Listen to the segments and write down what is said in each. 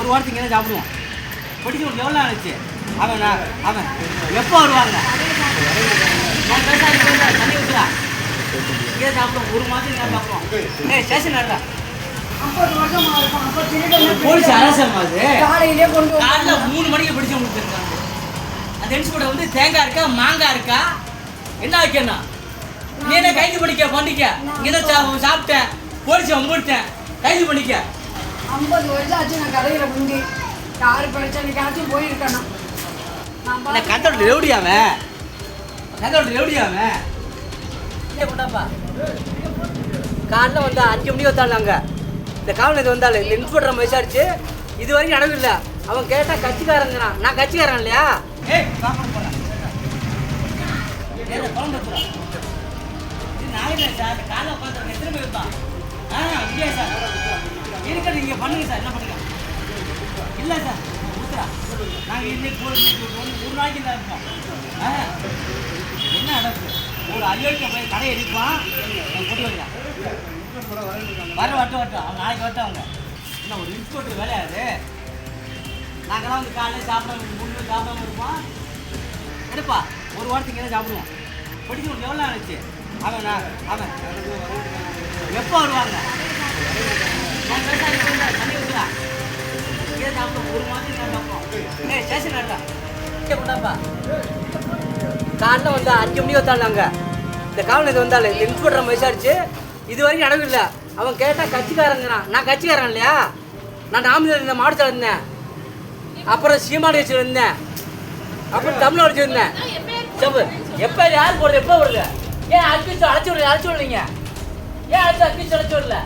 ஒரு வாரத்துக்கு இங்கே சாப்பிடுவோம். படிச்சு உங்களுக்கு எவ்வளோ ஆச்சு? அவன் எப்போ வருவாங்க? நான் விவசாயி தண்ணி ஊற்றுறா இங்கே சாப்பிடுவோம். ஒரு மாதத்துக்கு இங்கே சாப்பிடுவோம். ஸ்டேஷன் நடந்தா போலீஸ் அரசம் அது காலையிலே கொண்டு காலையில் 3 மணிக்கு பிடிச்சி உங்களுக்கு இருக்காங்க. அந்த என்ஸ்போர்ட்டை வந்து தேங்காய் இருக்கா மாங்காய் இருக்கா என்ன வைக்கணும்? நீ என்ன கைது பண்ணிக்க பண்ணிக்க. இங்கே தான் சாப்பிட்டேன் போலீஸ் வம்பிட்டேன் கைது பண்ணிக்க. 50 வருஷம் ஆச்சு நான் கடையில் முந்தி யார் பிரச்சனைக்காச்சும் போயிருக்கணும். கந்தோட ரெவடியாவன் கொண்டாப்பா காலைல வந்தா 5 மணிக்கு வந்தாங்க. இந்த காவல் இது வந்தாலும் இந்த இன்ஸ்பெக்டர் நம்ம விசாரிச்சு இது வரைக்கும் நடவு இல்லை. அவன் கேட்டால் கட்சிக்காரங்கிறான். நான் கட்சிக்காரன் இல்லையா? சார் காலை உட்காந்து எத்தனை பேர் இருப்பான்? இல்லையா சார் இருக்கிறது இங்கே பண்ணுங்க சார். என்ன பண்ணுங்க? இல்லை சார் ஊத்துறா நாங்கள் இன்னைக்கு ஒரு நாளைக்கு தான் இருப்போம். என்ன நடக்குது? ஒரு அயோக்கிய போய் கடை எரிப்பான் கொண்டு வரலாம். வரட்டும் அவன் நாளைக்கு வரட்டும். அவங்க என்ன ஒரு இன்ஸ்பெக்டர் வேலையாது? நாங்களாம் வந்து காலையில் சாப்பிடாம இருப்போம். எடுப்பா ஒரு வாரத்துக்கு இங்கே சாப்பிடுவோம். படிச்சு உங்களுக்கு எவ்வளோ ஆச்சு? அவன் எப்போ வருவாங்க? நான் விவசாயி தண்ணி ஊற்றுறா இங்கே சாப்பிடுவோம். ஒரு மாதத்துக்கு இங்கே சாப்பிடுவோம். ஸ்டேஷன் நடந்தா கொண்டாப்பா காலைல வந்து 5 மணிக்கு வந்தாங்க. இந்த காவல் இது வந்தாலும் இந்த இன்ஸ்பெக்டர் நம்ம விசாரிச்சு இது வரைக்கும் நடவு இல்லை. அவன் கேட்டால் கட்சிக்காரங்கிறான். நான் கட்சிக்காரன் இல்லையா? நான் நாமக்கல் இருந்தேன், மாவட்டத்தில் இருந்தேன், அப்புறம் சீமாடி வச்சுருந்தேன், அப்புறம் தமிழ் வச்சுருந்தேன். சப்பு எப்போ யார் போடுறது? எப்போ வருது? ஏன் அழைச்சி விடலீங்க? ஏன் அழைச்சி விடல?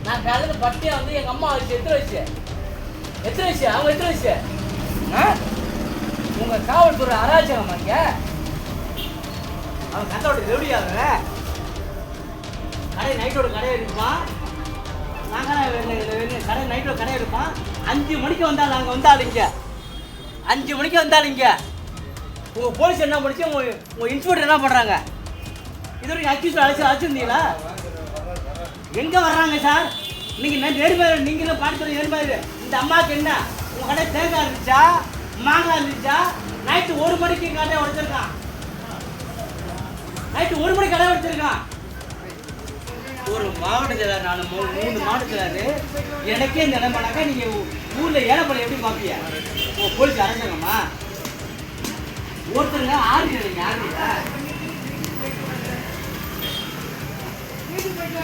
நான் காலையில் பட்டியை வந்து எங்கள் அம்மா வச்சு எத்தனை வயசு அவங்க எத்தனை வயசு? உங்கள் காவல்துறை அராஜகம்மா இங்கே. அவன் கண்டோட ரெவடியாக கடை நைட்டோட கடை இருப்பான். நாங்கள் கடை நைட்டோட கடை இருப்பான். 5 மணிக்கு வந்தால் நாங்கள் வந்தாலுங்க 5 மணிக்கு வந்தாலுங்க உங்கள் போலீஸ் என்ன பண்ணிச்சு? உங்கள் இன்ஸ்பெக்டர் என்ன பண்ணுறாங்க? இது வரைக்கும் அழைச்சிருந்தீங்களா? எங்கே வர்றாங்க சார்? நீங்கள் நேர்மையாக நீங்களும் பாடத்துல நேர்மையாக இந்த அம்மாவுக்கு என்ன உங்கள் கடை தேங்காய் இருந்துச்சா மாங்காய் இருந்துச்சா? நைட்டு 1 மணிக்கு கடை உடைச்சிருக்கான். நைட்டு 1 மணிக்கு கடை உடைச்சிருக்கான். ஒரு மாவட்டத்தில் நான் 3 மாவட்டத்தில் எனக்கே இந்த நிலைமைனாக்கா நீங்கள் ஊரில் ஏழைப்பட எப்படி பார்ப்பீங்க? போலீஸ் அரசாங்கம்மா ஒருத்தருங்க ஆறுங்க யாருங்க வீட்டுக்கு போயிட்டு